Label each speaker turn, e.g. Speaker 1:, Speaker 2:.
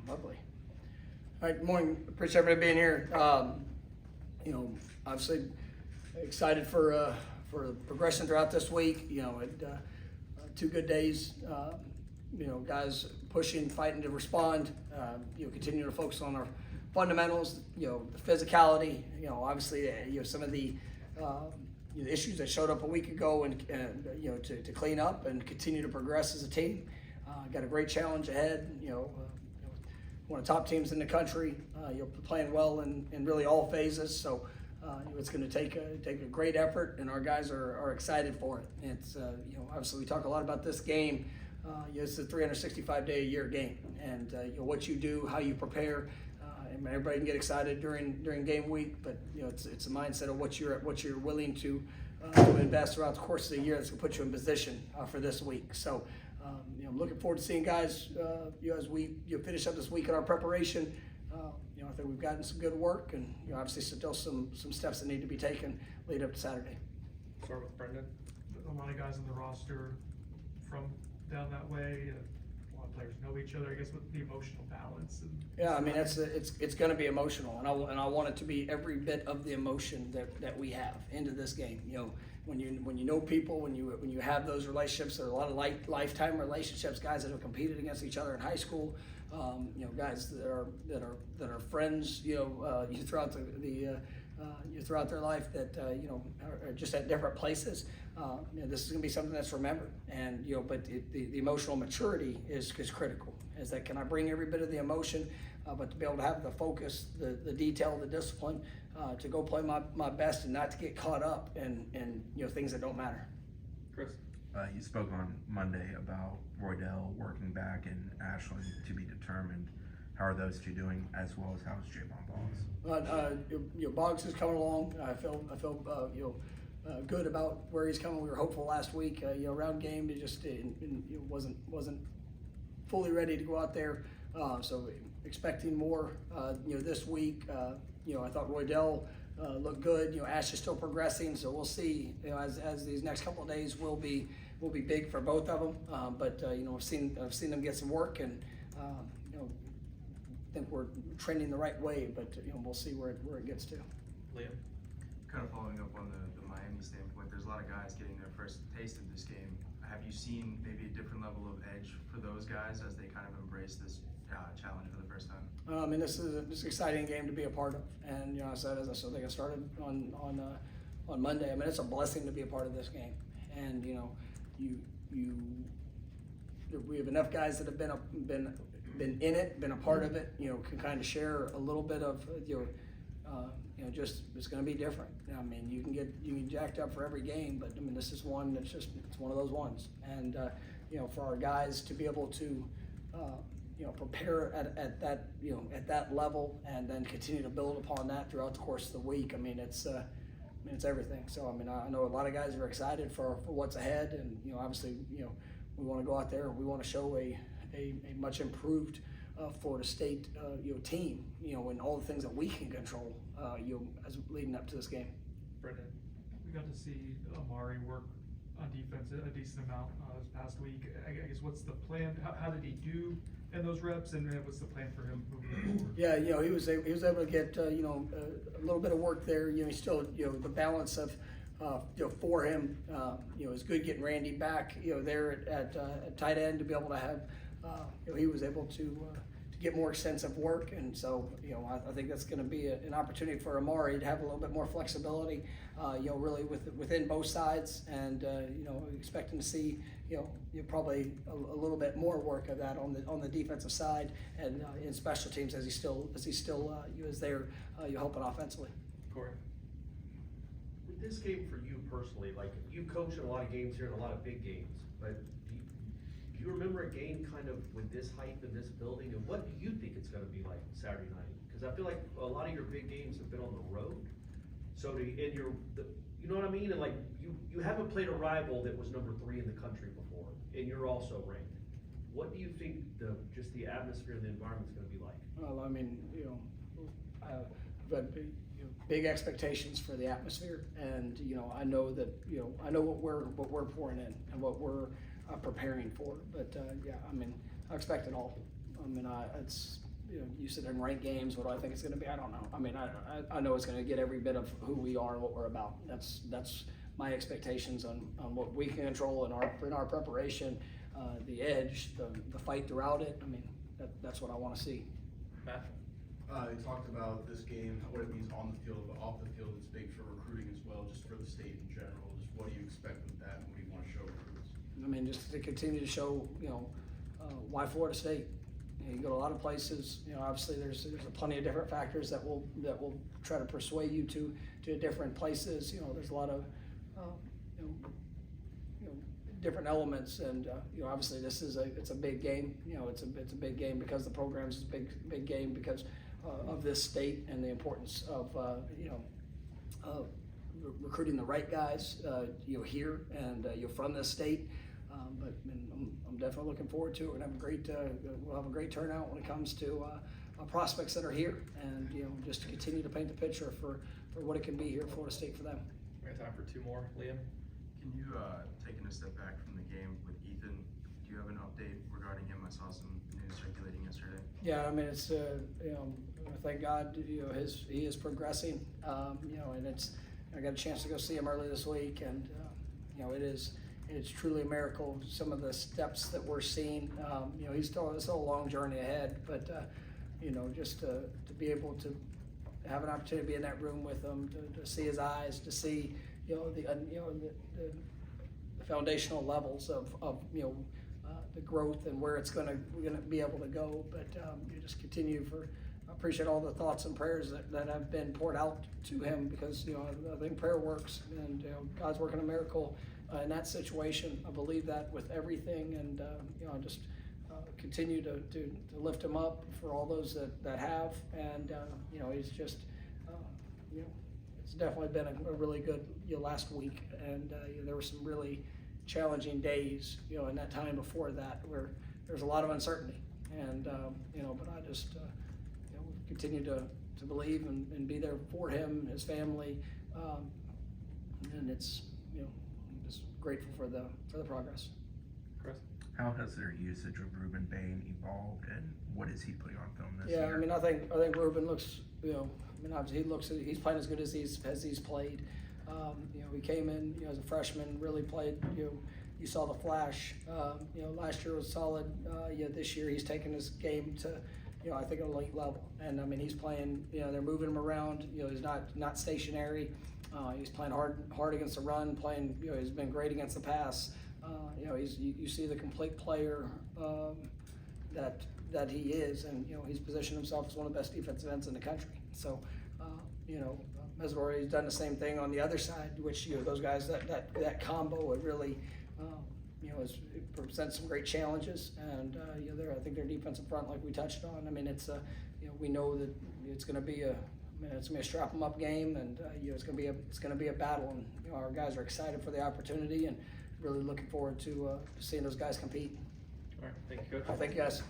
Speaker 1: Lovely. All right, good morning. Appreciate everybody being here. Obviously excited for the progression throughout this week. Two good days. Guys pushing, fighting to respond. Continue to focus on our fundamentals. The physicality. Obviously, some of the issues that showed up a week ago, and to clean up and continue to progress as a team. Got a great challenge ahead. One of the top teams in the country. Playing well in really all phases. So it's going to take a great effort, and our guys are excited for it. And it's obviously we talk a lot about this game. It's a 365-day-a-year game, and what you do, how you prepare. Everybody can get excited during game week, but it's a mindset of what you're willing to invest throughout the course of the year that's going to put you in position for this week. So I'm looking forward to seeing guys as we finish up this week in our preparation. I think we've gotten some good work, and obviously still some steps that need to be taken lead up to Saturday.
Speaker 2: Start with Brendan.
Speaker 3: A lot of guys on the roster from down that way. A lot of players know each other. I guess with the emotional balance.
Speaker 1: Yeah, I mean it's going to be emotional, and I want it to be every bit of the emotion that we have into this game. When you know people, when you have those relationships, there are a lot of lifetime relationships. Guys that have competed against each other in high school, guys that are friends, throughout throughout their life that are just at different places. This is going to be something that's remembered, and but the emotional maturity is critical. Is that can I bring every bit of the emotion, but to be able to have the focus, the detail, the discipline, to go play my best and not to get caught up in things that don't matter.
Speaker 2: Chris.
Speaker 4: You spoke on Monday about Roydell working back and Ashland to be determined. How are those two doing, as well as how's Boggs?
Speaker 1: Boggs is coming along. I feel good about where he's coming. We were hopeful last week. Round game, it just wasn't fully ready to go out there. So expecting more. This week. I thought Roydell looked good. Ash is still progressing, so we'll see. As these next couple of days will be big for both of them. But I've seen them get some work, and I think we're trending the right way. But we'll see where it gets to.
Speaker 2: Liam.
Speaker 5: Kind of following up on the Miami standpoint, there's a lot of guys getting their first taste of this game. Have you seen maybe a different level of edge for those guys as they kind of embrace this challenge for the first time?
Speaker 1: This is an exciting game to be a part of, and as I think I started on Monday. It's a blessing to be a part of this game, and we have enough guys that have been in it, been a part of it. Can kind of share a little bit of just it's going to be different. You can get jacked up for every game, but this is one that's it's one of those ones, and for our guys to be able to. Prepare at that level, and then continue to build upon that throughout the course of the week. It's everything. So I know a lot of guys are excited for what's ahead, and obviously we want to go out there and we want to show a much improved Florida State team and all the things that we can control as leading up to this game.
Speaker 2: Brendan.
Speaker 3: We got to see Amari work on defense a decent amount this past week. I guess what's the plan? How did he do in those reps, and what's the plan for him moving forward?
Speaker 1: Yeah, he was able to get a little bit of work there. He still the balance of for him is good getting Randy back there at tight end to be able to have he was able to get more extensive work, and so I think that's going to be an opportunity for Amari to have a little bit more flexibility, really within both sides, and expecting to see probably a little bit more work of that on the defensive side and in special teams as he still is there helping offensively.
Speaker 2: Corey.
Speaker 6: With this game for you personally, like you coach in a lot of games here and a lot of big games, but do you remember a game kind of with this hype in this building, and what do you think it's going to be like Saturday night? Because I feel like a lot of your big games have been on the road, so you know what I mean? And like you haven't played a rival that was number 3 in the country before, and you're also ranked. What do you think just the atmosphere and the environment is going to be like?
Speaker 1: Well, I've got big expectations for the atmosphere, and I know that I know what we're pouring in and what we're preparing for. But I expect it all. you know, you sit there and rank games. What do I think it's going to be? I don't know. I mean, I know it's going to get every bit of who we are and what we're about. That's my expectations on what we can control in our preparation, the edge, the fight throughout it. I mean, that's what I want to see.
Speaker 2: Matt?
Speaker 7: They talked about this game, what it means on the field, but off the field, it's big for recruiting as well, just for the state in general. Just what do you expect with that, and what do you want to show recruits?
Speaker 1: I mean, just to continue to show, you know, why Florida State. You know, you go to a lot of places. You know, obviously there's plenty of different factors that will try to persuade you to different places. You know, there's a lot of you know, different elements, and you know, obviously it's a big game. You know, it's a big game because the program's a big game because of this state and the importance of you know, recruiting the right guys, you know, here and you're from this state. But I mean, I'm definitely looking forward to it. We'll have a great turnout when it comes to prospects that are here, and you know, just to continue to paint the picture for what it can be here at Florida State for them.
Speaker 2: We have time for 2 more. Liam?
Speaker 5: Can you, taking a step back from the game with Ethan, do you have an update regarding him? I saw some news circulating yesterday.
Speaker 1: Yeah, I mean, it's you know, thank God, you know, he is progressing. You know, and I got a chance to go see him early this week, and you know, it's truly a miracle. Some of the steps that we're seeing. You know, it's still a long journey ahead, but you know, just to be able to have an opportunity to be in that room with him, to see his eyes, to see, you know, the foundational levels of you know, the growth and where we're gonna be able to go. But you just continue I appreciate all the thoughts and prayers that have been poured out to him, because you know, I think prayer works, and you know, God's working a miracle in that situation. I believe that with everything, and you know, I just continue to lift him up for all those that have, and you know, he's just you know, it's definitely been a really good, you know, last week, and you know, there were some really challenging days, you know, in that time before that where there's a lot of uncertainty, and you know, but I just you know, continue to believe and be there for him, his family, and it's, you know, I'm just grateful for the progress.
Speaker 2: Chris?
Speaker 4: How has their usage of Ruben Bain evolved, and what is he putting on film this
Speaker 1: Yeah,
Speaker 4: year?
Speaker 1: I mean, I think Ruben looks, you know, I mean, obviously he's playing as good as he's played. You know, he came in, you know, as a freshman, really played, you know, you saw the flash. You know, last year was solid. Yeah, this year he's taken his game to, you know, I think an elite level. And I mean, he's playing, you know, they're moving him around. You know, he's not stationary. He's playing hard against the run, you know, he's been great against the pass. You know, you see the complete player that he is, and you know, he's positioned himself as one of the best defensive ends in the country. So, you know, Mesori's done the same thing on the other side, which, you know, those guys, that combo, it really, you know, it presents some great challenges, and you know, I think their defensive front, like we touched on, I mean, it's you know, we know that it's going to be it's gonna be a strap 'em up game, and you know, it's gonna be a battle, and you know, our guys are excited for the opportunity and really looking forward to seeing those guys compete.
Speaker 2: All right, thank you, Coach.
Speaker 1: Thank you, guys.